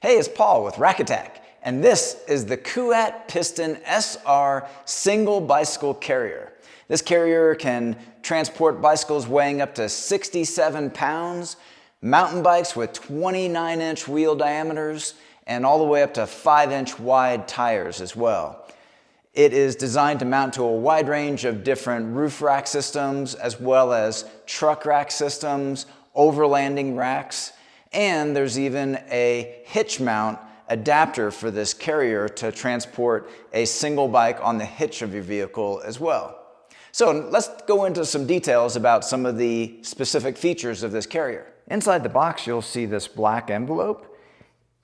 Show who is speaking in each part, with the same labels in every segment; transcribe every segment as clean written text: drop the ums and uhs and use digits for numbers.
Speaker 1: Hey, it's Paul with Rack Attack, and this is the Kuat Piston SR single bicycle carrier. This carrier can transport bicycles weighing up to 67 pounds, mountain bikes with 29-inch wheel diameters, and all the way up to 5-inch wide tires as well. It is designed to mount to a wide range of different roof rack systems, as well as truck rack systems, overlanding racks, and there's even a hitch mount adapter for this carrier to transport a single bike on the hitch of your vehicle as well. So let's go into some details about some of the specific features of this carrier. Inside the box, you'll see this black envelope.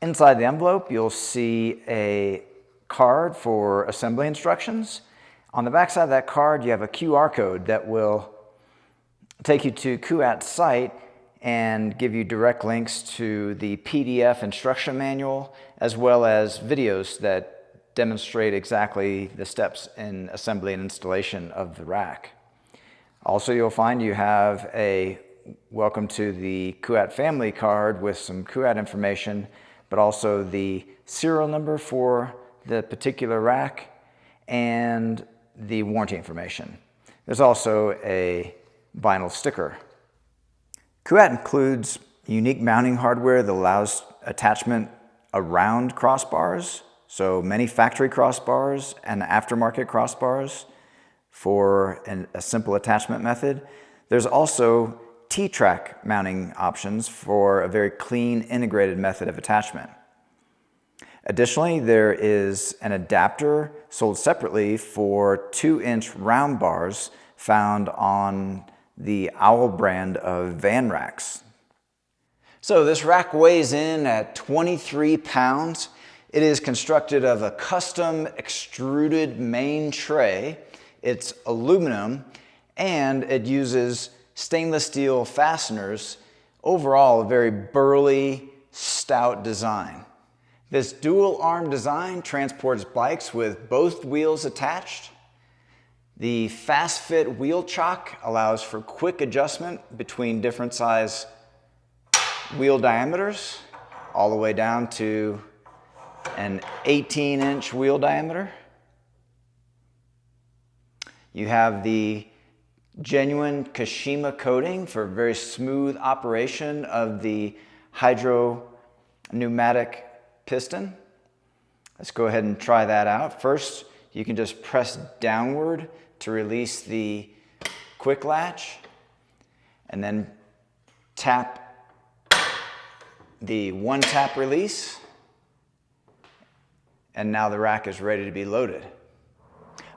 Speaker 1: Inside the envelope, you'll see a card for assembly instructions. On the back side of that card, you have a QR code that will take you to Kuat's site and give you direct links to the PDF instruction manual, as well as videos that demonstrate exactly the steps in assembly and installation of the rack. Also, you'll find you have a welcome to the Kuat family card with some Kuat information, but also the serial number for the particular rack and the warranty information. There's also a vinyl sticker. Kuat includes unique mounting hardware that allows attachment around crossbars, so many factory crossbars and aftermarket crossbars for a simple attachment method. There's also T-track mounting options for a very clean, integrated method of attachment. Additionally, there is an adapter sold separately for 2-inch round bars found on the Owl brand of van racks. So this rack weighs in at 23 pounds. It is constructed of a custom extruded main tray. It's aluminum and it uses stainless steel fasteners. Overall, a very burly, stout design. This dual arm design transports bikes with both wheels attached. The FastFit wheel chock allows for quick adjustment between different size wheel diameters, all the way down to an 18-inch wheel diameter. You have the genuine Kashima coating for very smooth operation of the hydro-pneumatic piston. Let's go ahead and try that out. First, you can just press downward to release the quick latch, and then tap the OneTap release, and now the rack is ready to be loaded.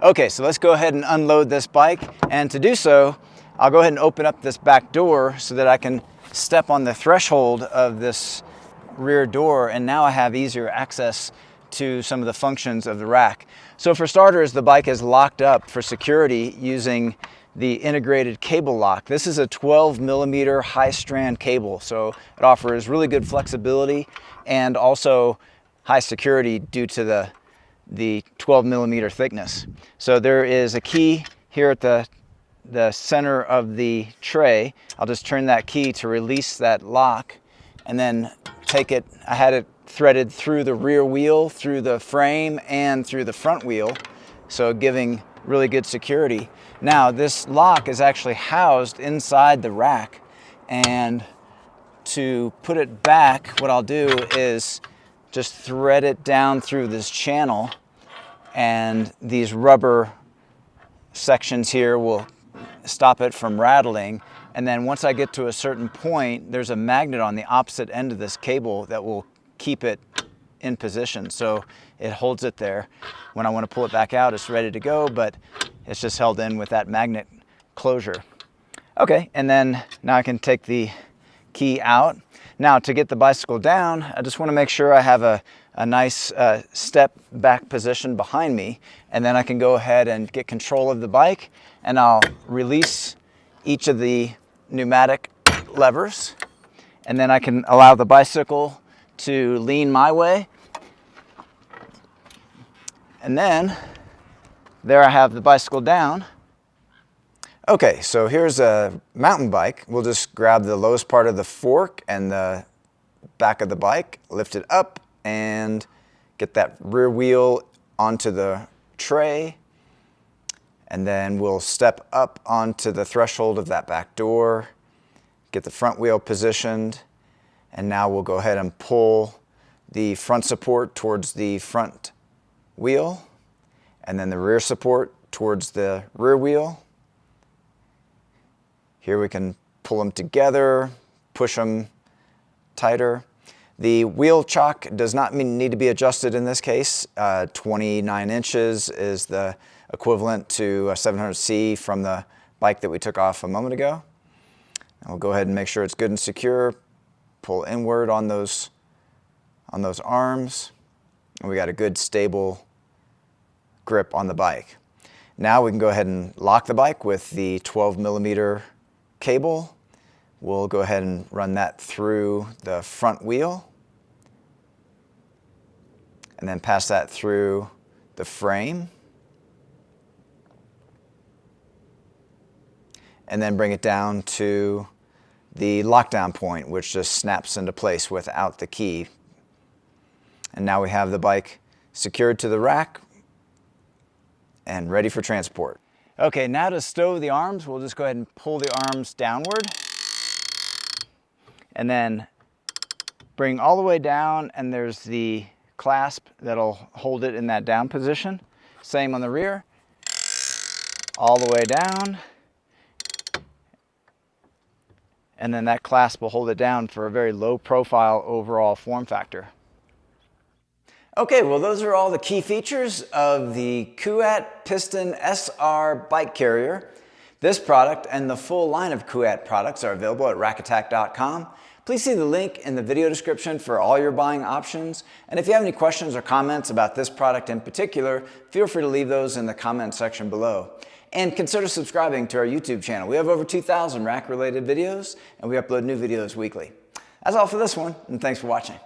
Speaker 1: Okay, so let's go ahead and unload this bike, and to do so, I'll go ahead and open up this back door so that I can step on the threshold of this rear door, and now I have easier access to some of the functions of the rack. So for starters, the bike is locked up for security using the integrated cable lock. This is a 12mm high strand cable, so it offers really good flexibility and also high security due to the 12mm thickness. So there is a key here at the center of the tray. I'll just turn that key to release that lock and then take it. I had it threaded through the rear wheel, through the frame, and through the front wheel, so giving really good security. Now, this lock is actually housed inside the rack, and to put it back, what I'll do is just thread it down through this channel, and these rubber sections here will stop it from rattling. And then once I get to a certain point, there's a magnet on the opposite end of this cable that will keep it in position, so it holds it there. When I want to pull it back out, it's ready to go, but it's just held in with that magnet closure. Okay, and then now I can take the key out. Now to get the bicycle down, I just want to make sure I have a nice step back position behind me, and then I can go ahead and get control of the bike, and I'll release each of the pneumatic levers, and then I can allow the bicycle to lean my way, and then there I have the bicycle down. Okay, so here's a mountain bike. We'll just grab the lowest part of the fork and the back of the bike, lift it up, and get that rear wheel onto the tray. And then we'll step up onto the threshold of that back door, get the front wheel positioned, and now we'll go ahead and pull the front support towards the front wheel, and then the rear support towards the rear wheel. Here we can pull them together, push them tighter. The wheel chock does not need to be adjusted in this case. 29 inches is the equivalent to a 700C from the bike that we took off a moment ago. And we'll go ahead and make sure it's good and secure. Pull inward on those arms, and we got a good stable grip on the bike. Now we can go ahead and lock the bike with the 12mm cable. We'll go ahead and run that through the front wheel, and then pass that through the frame, and then bring it down to the lockdown point, which just snaps into place without the key. And now we have the bike secured to the rack and ready for transport. Okay, now to stow the arms, we'll just go ahead and pull the arms downward and then bring all the way down, and there's the clasp that'll hold it in that down position. Same on the rear, all the way down. And then that clasp will hold it down for a very low profile overall form factor. Okay, well those are all the key features of the Kuat Piston SR bike carrier. This product and the full line of Kuat products are available at rackattack.com. Please see the link in the video description for all your buying options. And if you have any questions or comments about this product in particular, feel free to leave those in the comment section below. And consider subscribing to our YouTube channel. We have over 2,000 rack-related videos, and we upload new videos weekly. That's all for this one, and thanks for watching.